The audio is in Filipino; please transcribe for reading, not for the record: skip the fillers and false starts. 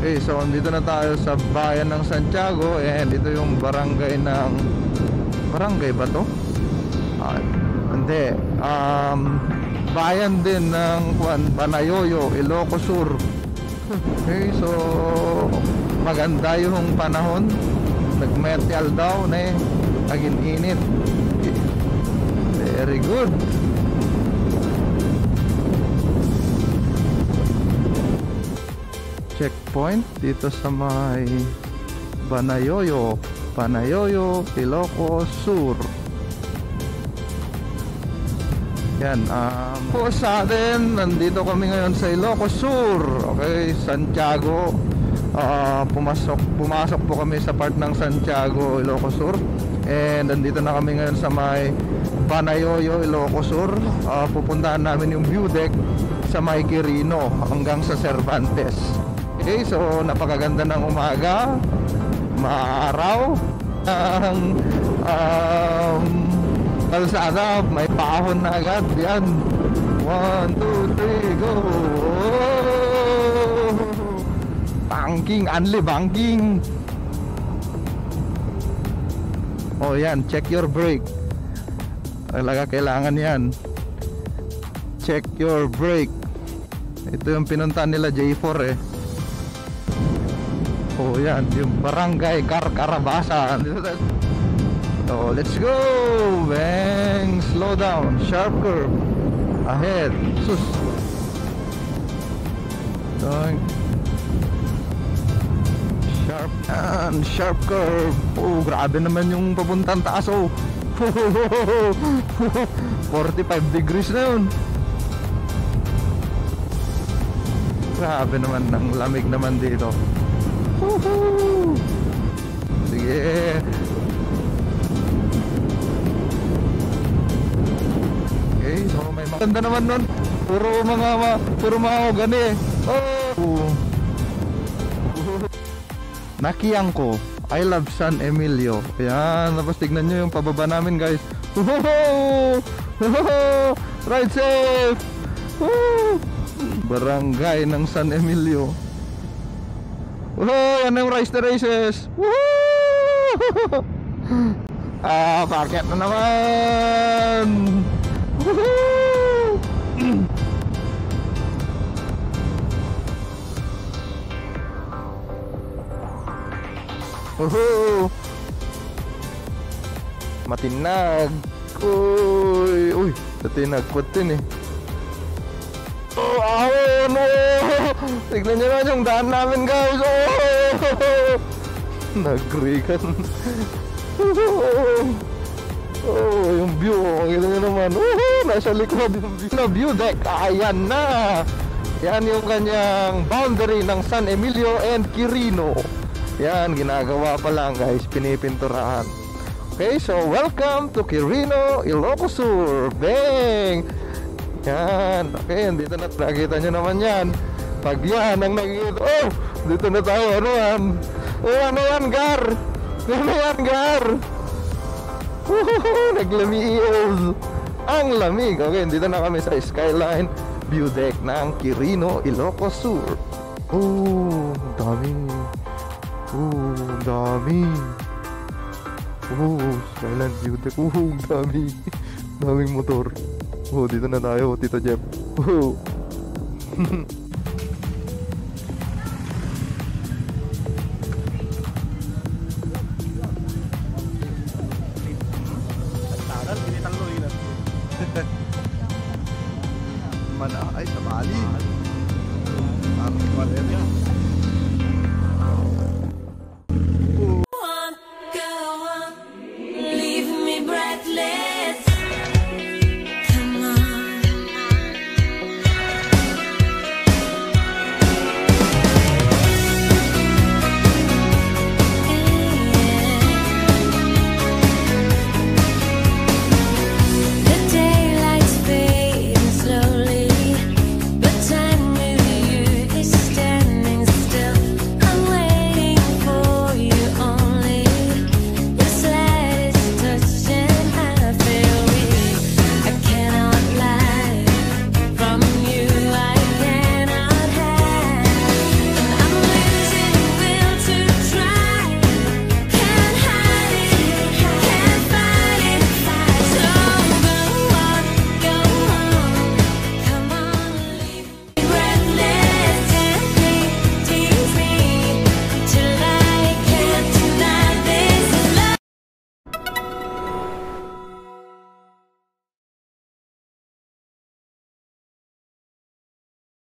Okay, so dito na tayo sa bayan ng Santiago. And ito yung barangay ng... Barangay ba to? Hindi. Bayan din ng Panayoyo, Ilocos Sur. Okay, so maganda yung panahon. Nag-metal down naging-init. Very good. Checkpoint dito sa may Panayoyo, Ilocos Sur. Yan, po sa atin, nandito kami ngayon sa Ilocos Sur. Okay, Santiago. Pumasok po kami sa part ng Santiago, Ilocos Sur. And nandito na kami ngayon sa may Panayoyo, Ilocos Sur. Pupuntahan namin yung view deck sa may Quirino hanggang sa Cervantes. Okay, so napakaganda ng umaga, maaraw, ang kalsada, may paahon na agad. Yan, 1, 2, 3, go. Banking, only banking. Oh yan, check your brake. Talaga kailangan yan. Check your brake. Ito yung pinuntahan nila J4 Oh yan, yung barangay Carcarabasa. So let's go. Bang, slow down, sharp curve ahead. Sus. Sharp curve. Oh, grabe naman yung papuntang taas. 45 degrees na yun. Grabe naman, ang lamig naman dito. Sige. Okay, so may maganda naman nun. Puro mga gani Nakiyang ko, I love San Emilio. Ayan, tapos tignan nyo yung pababa namin, guys. Ride safe. Barangay ng San Emilio. Yan yung race to races. Paket na naman. Matinag. Uy, natinagpot din no. Tignan nyo naman yung daan namin, guys. Nagrikan. Yung view, kita nyo naman. Nasa likod yung view. View deck, ayan na. Yan yung kanyang boundary ng San Emilio and Quirino. Yan, ginagawa pa lang, guys, pinipinturahan. Okay, so welcome to Quirino, Ilocos Sur. Bang! Yan, okay, dito na, nakikita nyo naman yan. Pag yan ang nakikita, dito na tayo, ano yan, Gar? Ano yan, Gar? Naglamios. Ang lamig. Okay, dito na kami sa skyline view deck ng Quirino, Ilocos Sur. Dami. Skyline view deck. Daming motor. Dito na tayo, Tito Jeff. Mana ay sa Bali.